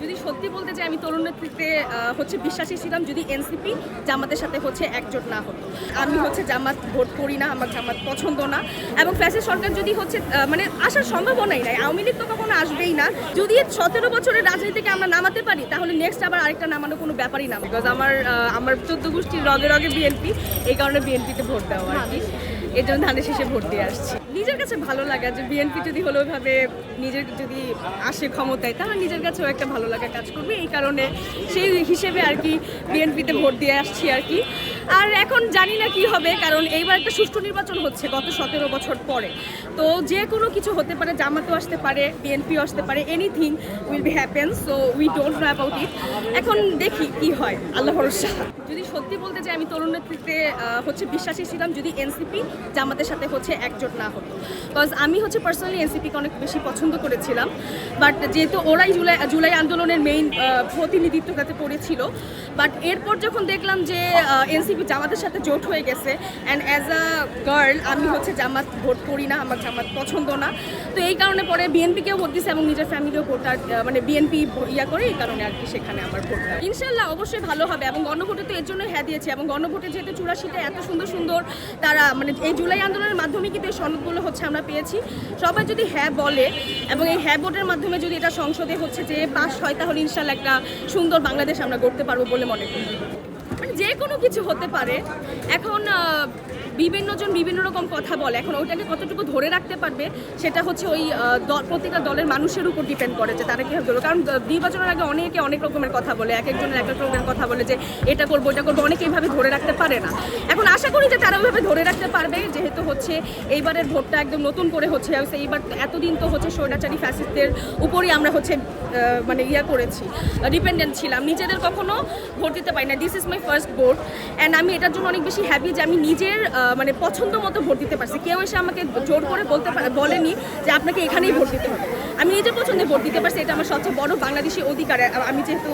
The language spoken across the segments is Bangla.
যদি সত্যি বলতে চাই আমি তরুণ নেতৃত্বে বিশ্বাসী ছিলাম যদি এনসিপি জামাতের সাথে একজোট না হতো। আমি জামাত ভোট করি না, আমার জামাত পছন্দ না, এবং ফ্যাসিস্ট সরকার যদি মানে আসার সম্ভাবনাই নাই। আওয়ামী লীগ তো কখনো আসবেই না। যদি 17 বছরের রাজনীতিকে আমরা নামাতে পারি তাহলে নেক্সট আবার আরেকটা নামানো কোনো ব্যাপারই না। বিকজ আমার 14 গোষ্ঠীর রগে রগে বিএনপি, এই কারণে বিএনপিতে ভোট দেওয়া আর কি। এই জন্য ধানের শেষে ভোট দিয়ে আসছি। নিজের কাছে ভালো লাগে যে বিএনপি যদি হলো ওইভাবে নিজের যদি আসে ক্ষমতায় তাহলে নিজের কাছেও একটা ভালো লাগা কাজ করবে। এই কারণে সেই হিসেবে আর কি বিএনপিতে ভোট দিয়ে আসছি আর কি। আর এখন জানি না কি হবে, কারণ এইবার একটা সুষ্ঠু নির্বাচন হচ্ছে গত 17 বছর পরে। তো যে কোনো কিছু হতে পারে, জামাতও আসতে পারে, বিএনপিও আসতে পারে, anything will be happen. So we don't know about it. এখন দেখি কি হয়, আল্লাহ ভরসা। যদি সত্যি বলতে চাই আমি তরুণ নেতৃত্বে বিশ্বাসী ছিলাম যদি এনসিপি জামাতের সাথে একজোট না হতো। বিকজ আমি পার্সোনালি এনসিপিকে অনেক বেশি পছন্দ করেছিলাম, বাট যেহেতু ওরাই জুলাই আন্দোলনের মেইন প্রতিনিধিত্বটাতে করেছিল, বাট এরপর যখন দেখলাম যে এনসিপি জামাতের সাথে জোট হয়ে গেছে, অ্যান্ড অ্যাজ আ গার্ল আমি জামাত ভোট করি না, আমার জামাত পছন্দ না। তো এই কারণে পরে বিএনপিকেও ভোট দিচ্ছে এবং নিজের ফ্যামিলিও ভোটার মানে বিএনপি করে, এই কারণে আর কি সেখানে আমার ভোট। ইনশাল্লাহ অবশ্যই ভালো হবে, এবং গণভোটে তো এর জন্য হ্যাঁ দিয়েছে, এবং গণভোটে যেহেতু 84টা এত সুন্দর সুন্দর তারা মানে এই জুলাই আন্দোলনের মাধ্যমে কিন্তু এই সনদগুলো আমরা পেয়েছি। সবাই যদি হ্যাঁ বলে এবং এই হ্যাঁ ভোটের মাধ্যমে যদি এটা সংসদে যে পাস হয় তাহলে ইনশাল্লাহ একটা সুন্দর বাংলাদেশ আমরা গড়তে পারবো বলে মনে করি। মানে যে কোনো কিছু হতে পারে। এখন বিভিন্ন জন বিভিন্ন রকম কথা বলে, এখন ওইটাকে কতটুকু ধরে রাখতে পারবে সেটা ওই প্রত্যেকটা দলের মানুষের উপর ডিপেন্ড করে যে তারা কীভাবে ধরবে। কারণ নির্বাচনের আগে অনেকে অনেক রকমের কথা বলে, এক একজনের এক এক রকমের কথা বলে যে এটা করবো ওটা করবো, অনেকে এইভাবে ধরে রাখতে পারে না। এখন আশা করি যে তারা ওইভাবে ধরে রাখতে পারবে, যেহেতু এইবারের ভোটটা একদম নতুন করে এইবার এতদিন তো স্বৈরাচারী ফ্যাসিস্টদের উপরই আমরা মানে করেছি, ডিপেন্ডেন্ট ছিলাম, নিজেদের কখনো ভোট দিতে পারি না। This is my first vote, and আমি এটার জন্য অনেক বেশি হ্যাপি যে আমি নিজের মানে পছন্দ মতো ভোট দিতে পারছি। কেউ এসে আমাকে জোর করে বলেনি যে আপনাকে এখানেই ভোট দিতে হবে। আমি নিজের পছন্দে ভোট দিতে পারছি, এটা আমার সবচেয়ে বড় বাংলাদেশি অধিকার। আমি যেহেতু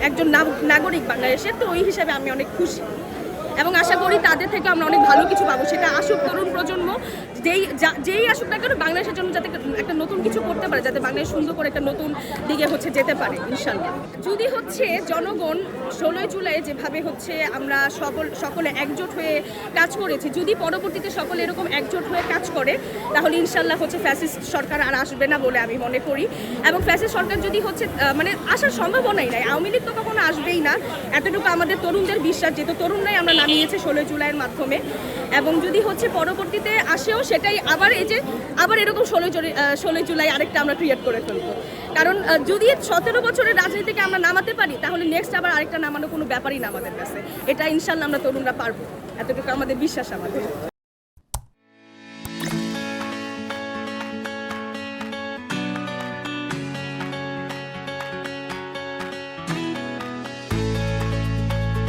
একজন নাগরিক বাংলাদেশের, তো ওই হিসাবে আমি অনেক খুশি, এবং আশা করি তাদের থেকে আমরা অনেক ভালো কিছু পাবো। সেটা আসুক তরুণ প্রজন্ম, যেই আসুক না কেন বাংলাদেশের জন্য যাতে একটা নতুন কিছু করতে পারে, যাতে বাংলাদেশ সুন্দর করে একটা নতুন দিকে যেতে পারে ইনশাল্লাহ। যদি জনগণ 16 জুলাই যেভাবে আমরা সকলে একজোট হয়ে কাজ করেছি, যদি পরবর্তীতে সকলে এরকম একজোট হয়ে কাজ করে তাহলে ইনশাল্লাহ ফ্যাসিস্ট সরকার আর আসবে না বলে আমি মনে করি। এবং ফ্যাসিস্ট সরকার যদি মানে আসার সম্ভাবনাই নাই। আওয়ামী লীগ তো কখনো আসবেই না, এতটুকু আমাদের তরুণদের বিশ্বাস, যেহেতু তরুণরাই আমরা নামিয়েছে 16 জুলাইয়ের মাধ্যমে। এবং যদি পরবর্তীতে আসেও সেটাই আবার এরকম 16 জুলাই আরেকটা আমরা ক্রিয়েট করে ফেলবো। কারণ যদি 17 বছরের রাজনীতিকে আমরা নামাতে পারি তাহলে নেক্সট আবার আরেকটা নামানো কোনো ব্যাপারই না আমাদের কাছে। এটা ইনশাল্লাহ আমরা তরুণরা পারবো, এতটুকু আমাদের বিশ্বাস আমাদের।